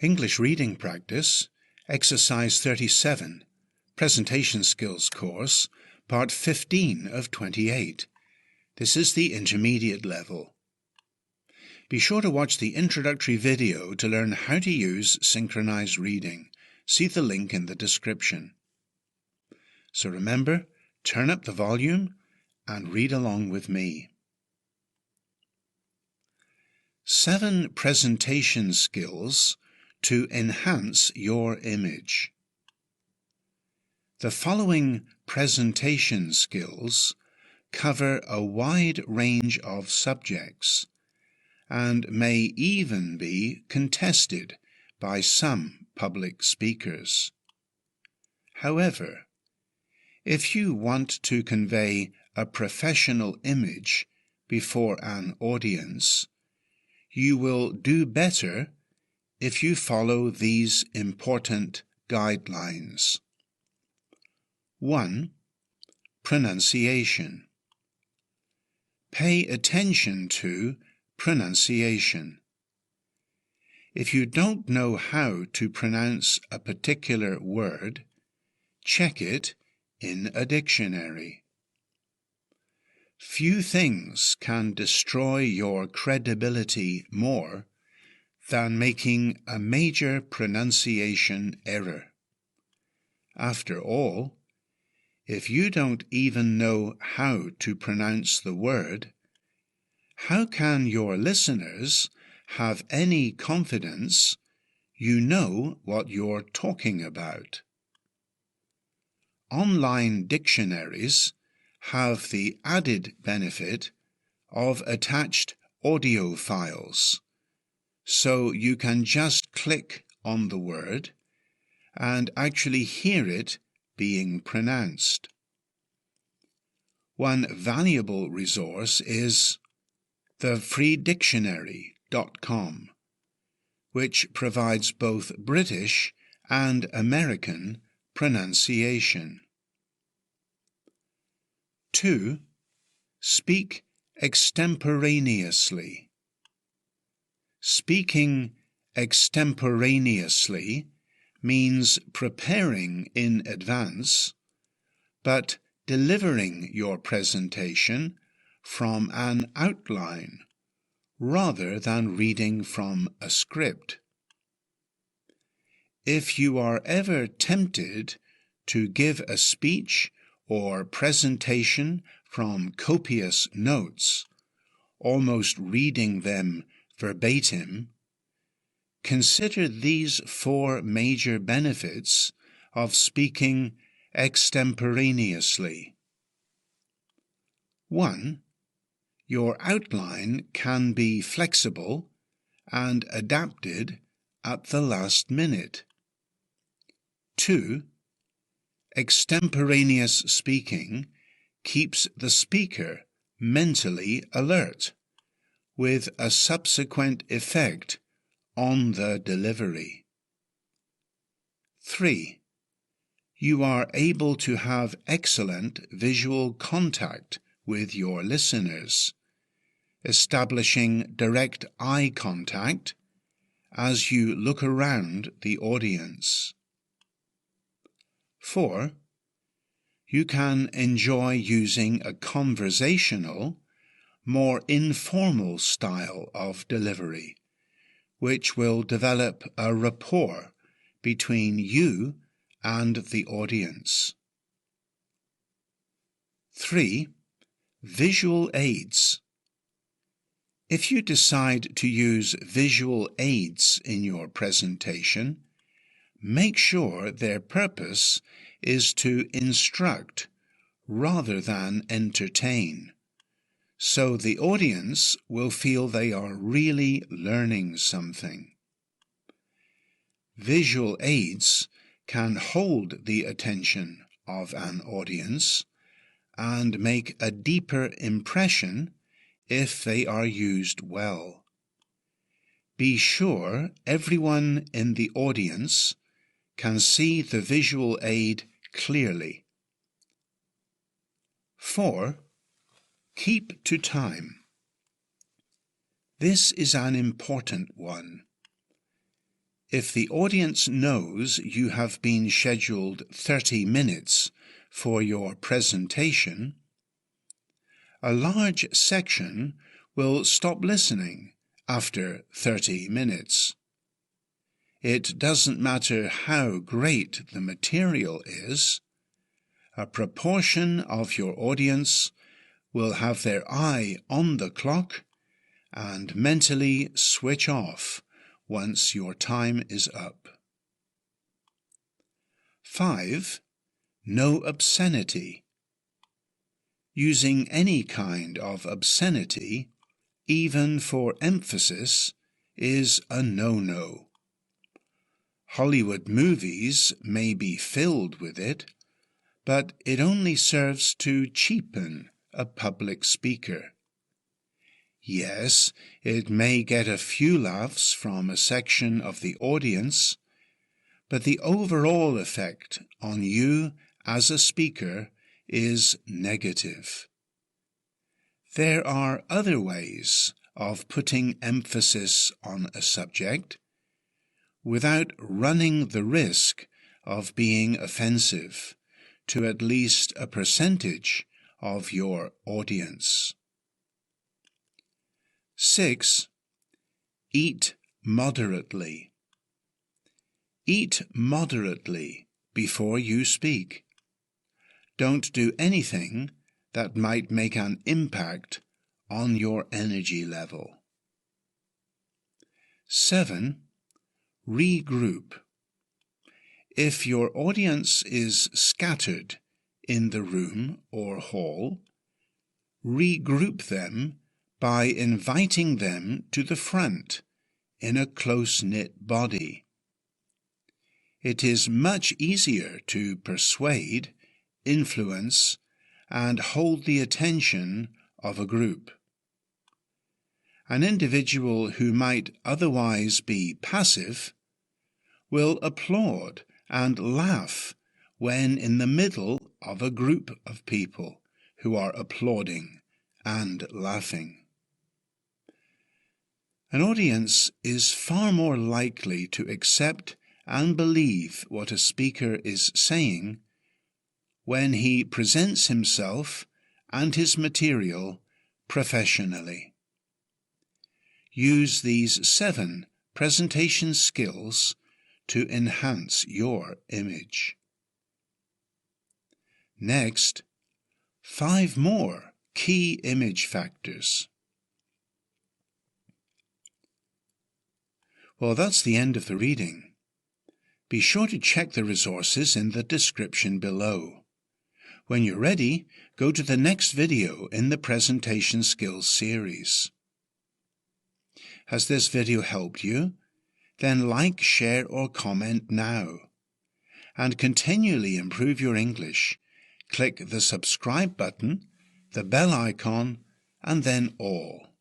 English Reading Practice, Exercise 37, Presentation Skills Course, Part 15 of 28. This is the intermediate level. Be sure to watch the introductory video to learn how to use synchronized reading. See the link in the description. So remember, turn up the volume and read along with me. 7 presentation skills to enhance your image. The following presentation skills cover a wide range of subjects and may even be contested by some public speakers. However, if you want to convey a professional image before an audience, you will do better if you follow these important guidelines. 1. Pronunciation. Pay attention to pronunciation. If you don't know how to pronounce a particular word, check it in a dictionary. Few things can destroy your credibility more than making a major pronunciation error. After all, if you don't even know how to pronounce the word, how can your listeners have any confidence you know what you're talking about? Online dictionaries have the added benefit of attached audio files, so you can just click on the word and actually hear it being pronounced. One valuable resource is thefreedictionary.com, which provides both British and American pronunciation. 2. Speak extemporaneously. Speaking extemporaneously means preparing in advance, but delivering your presentation from an outline rather than reading from a script. If you are ever tempted to give a speech or presentation from copious notes, almost reading them verbatim, consider these 4 major benefits of speaking extemporaneously. 1. Your outline can be flexible and adapted at the last minute. 2. Extemporaneous speaking keeps the speaker mentally alert, with a subsequent effect on the delivery. 3. You are able to have excellent visual contact with your listeners, establishing direct eye contact as you look around the audience. 4. You can enjoy using a conversational, more informal style of delivery, which will develop a rapport between you and the audience. 3. Visual aids. If you decide to use visual aids in your presentation, make sure their purpose is to instruct rather than entertain, so the audience will feel they are really learning something. Visual aids can hold the attention of an audience and make a deeper impression if they are used well. Be sure everyone in the audience can see the visual aid clearly. 4. Keep to time. This is an important one. If the audience knows you have been scheduled 30 minutes for your presentation, a large section will stop listening after 30 minutes. It doesn't matter how great the material is, a proportion of your audience will have their eye on the clock and mentally switch off once your time is up. 5. No obscenity. Using any kind of obscenity, even for emphasis, is a no-no. Hollywood movies may be filled with it, but it only serves to cheapen a public speaker. Yes, it may get a few laughs from a section of the audience, but the overall effect on you as a speaker is negative. There are other ways of putting emphasis on a subject without running the risk of being offensive to at least a percentage of your audience. 6. Eat moderately. Eat moderately before you speak. Don't do anything that might make an impact on your energy level. 7. Regroup. If your audience is scattered in the room or hall, regroup them by inviting them to the front in a close-knit body. It is much easier to persuade, influence, and hold the attention of a group. An individual who might otherwise be passive will applaud and laugh when in the middle of a group of people who are applauding and laughing. An audience is far more likely to accept and believe what a speaker is saying when he presents himself and his material professionally. Use these 7 presentation skills to enhance your image. Next, 5 more key image factors. Well, that's the end of the reading. Be sure to check the resources in the description below. When you're ready, go to the next video in the Presentation Skills series. Has this video helped you? Then like, share or comment now. And continually improve your English. Click the subscribe button, the bell icon, and then all.